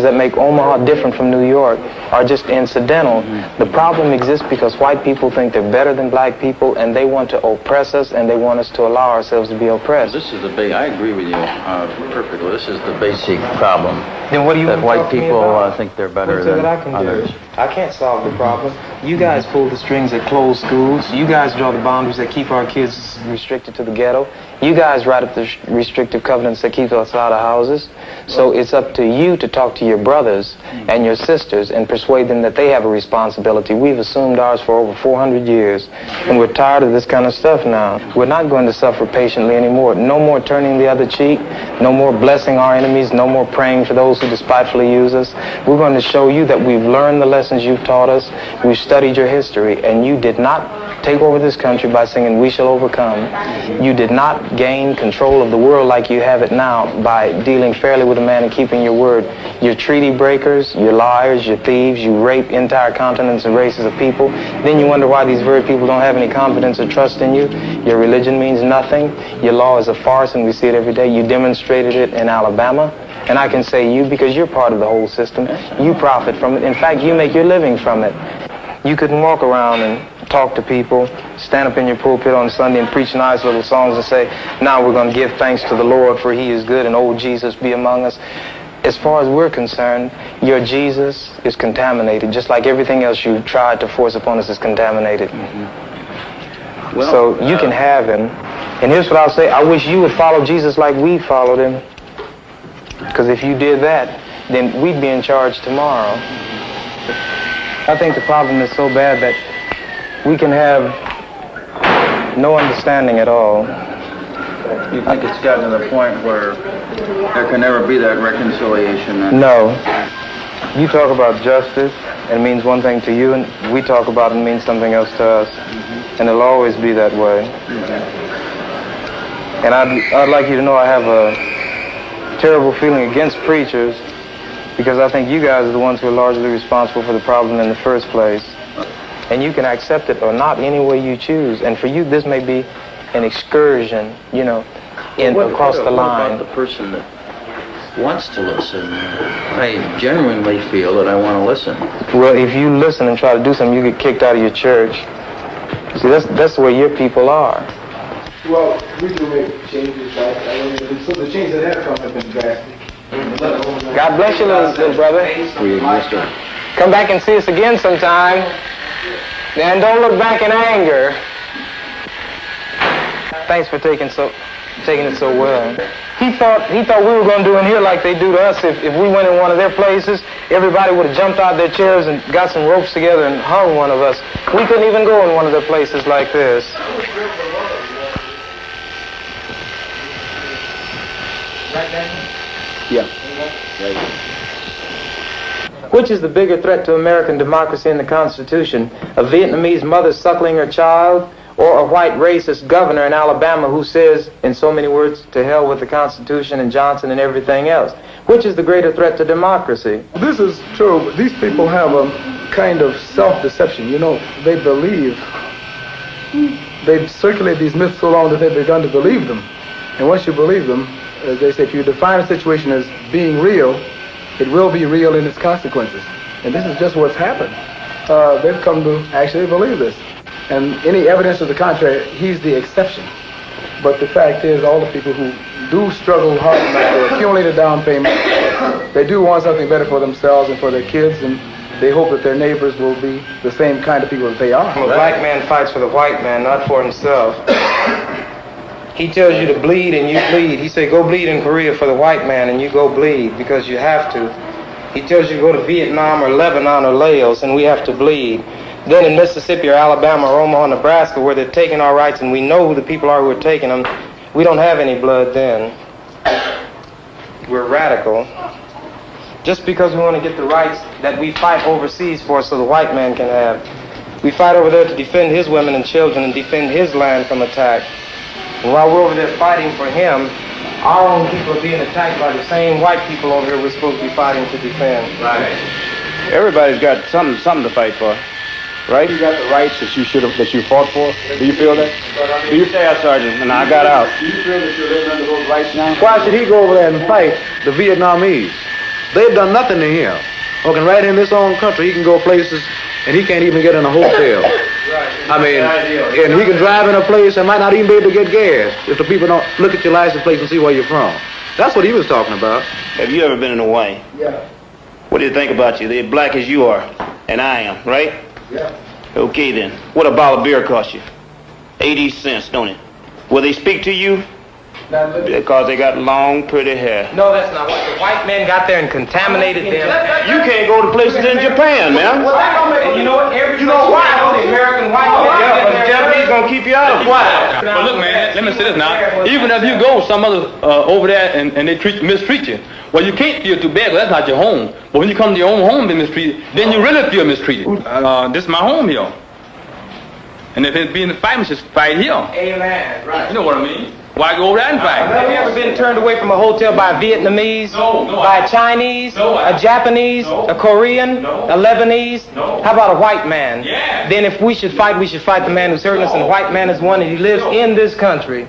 factors that make Omaha different from New York are just incidental. The problem exists because white people think they're better than black people, and they want to oppress us, and they want us to allow ourselves to be oppressed. This is the big. I agree with you perfectly. This is the basic problem. Then what do you that want to white talk to me people about? think they're better What's it than that I can others? do? I can't solve the problem. You guys pull the strings that close schools. You guys draw the boundaries that keep our kids restricted to the ghetto. You guys write up the restrictive covenants that keep us out of houses. So it's up to you to talk to your brothers and your sisters and persuade them that they have a responsibility. We've assumed ours for over 400 years, and we're tired of this kind of stuff now. We're not going to suffer patiently anymore. No more turning the other cheek. No more blessing our enemies. No more praying for those who despitefully use us. We're going to show you that we've learned the lessons you've taught us. We've studied your history, and you did not take over this country by singing "We Shall Overcome." You did not gain control of the world like you have it now by dealing fairly with a man and keeping your word. You're treaty breakers, you're liars, you're thieves, you rape entire continents and races of people. Then you wonder why these very people don't have any confidence or trust in you. Your religion means nothing. Your law is a farce, and we see it every day. You demonstrated it in Alabama. And I can say you because you're part of the whole system. You profit from it. In fact, you make your living from it. You couldn't walk around and talk to people, stand up in your pulpit on Sunday and preach nice little songs and say, now we're going to give thanks to the Lord for he is good and old Jesus be among us. As far as we're concerned, your Jesus is contaminated, just like everything else you tried to force upon us is contaminated. Well, so you can have him. And here's what I'll say. I wish you would follow Jesus like we followed him. Because if you did that, then we'd be in charge tomorrow. I think the problem is so bad that we can have no understanding at all. You think it's gotten to the point where there can never be that reconciliation? No. You talk about justice, and it means one thing to you, and we talk about it and it means something else to us. And it'll always be that way. And I'd like you to know I have a terrible feeling against preachers because I think you guys are the ones who are largely responsible for the problem in the first place. And you can accept it or not any way you choose. And for you, this may be an excursion, you know, across the line. What about the person that wants to listen? I genuinely feel that I want to listen. Well, if you listen and try to do something, you get kicked out of your church. See, that's the way your people are. Well, we do make changes, right? So the changes that have come have been drastic. God bless you, little brother. Come back and see us again sometime. And don't look back in anger. Thanks for taking it so well. He thought we were going to do in here like they do to us. If we went in one of their places, everybody would have jumped out of their chairs and got some ropes together and hung one of us. We couldn't even go in one of their places like this. Yeah. Which is the bigger threat to American democracy and the Constitution? A Vietnamese mother suckling her child, or a white racist governor in Alabama who says, in so many words, to hell with the Constitution and Johnson and everything else? Which is the greater threat to democracy? This is true, but these people have a kind of self-deception. You know, they circulate these myths so long that they've begun to believe them. And once you believe them, as they say, if you define a situation as being real, it will be real in its consequences. And this is just what's happened. They've come to actually believe this. And any evidence to the contrary, he's the exception. But the fact is, all the people who do struggle hard enough to accumulate a down payment, they do want something better for themselves and for their kids, and they hope that their neighbors will be the same kind of people that they are. The black man fights for the white man, not for himself. He tells you to bleed and you bleed. He said, go bleed in Korea for the white man, and you go bleed because you have to. He tells you to go to Vietnam or Lebanon or Laos, and we have to bleed. Then in Mississippi or Alabama or Omaha, Nebraska, where they're taking our rights and we know who the people are who are taking them, we don't have any blood then. We're radical. Just because we want to get the rights that we fight overseas for so the white man can have. We fight over there to defend his women and children and defend his land from attack. And while we're over there fighting for him, our own people are being attacked by the same white people over here we're supposed to be fighting to defend. Right. Everybody's got something to fight for. Right? You got the rights that you fought for. Do you feel that? Do you say, Sergeant? And I got out. Do you feel that you're living under those rights now? Why should he go over there and fight the Vietnamese? They've done nothing to him. Working right in this own country, he can go places and he can't even get in a hotel. I mean, and he can drive in a place and might not even be able to get gas if the people don't look at your license plate and see where you're from. That's what he was talking about. Have you ever been in Hawaii? Yeah. What do you think about you? They're black as you are, and I am, right? Yeah. Okay then. What a bottle of beer cost you? 80 cents, don't it? Will they speak to you? Because they got long, pretty hair. No, that's not what the white men got there and contaminated them. You can't go to places in Japan, man. And you know what? You know why? The American white men. Yeah, but the Japanese gonna keep you out of why? But look, man, let me say this now. Even if you go some other over there and they mistreat you, well, you can't feel too bad, but that's not your home. But when you come to your own home and be mistreated, then you really feel mistreated. This is my home here. And if it's being a fight, we should fight here. Amen. Right. You know what I mean? Why go over there and fight? Have you ever been turned away from a hotel by a Vietnamese, by a Chinese, a Japanese, a Korean, a Lebanese? How about a white man? Then if we should fight the man who's hurting us, and the white man is one, and he lives in this country.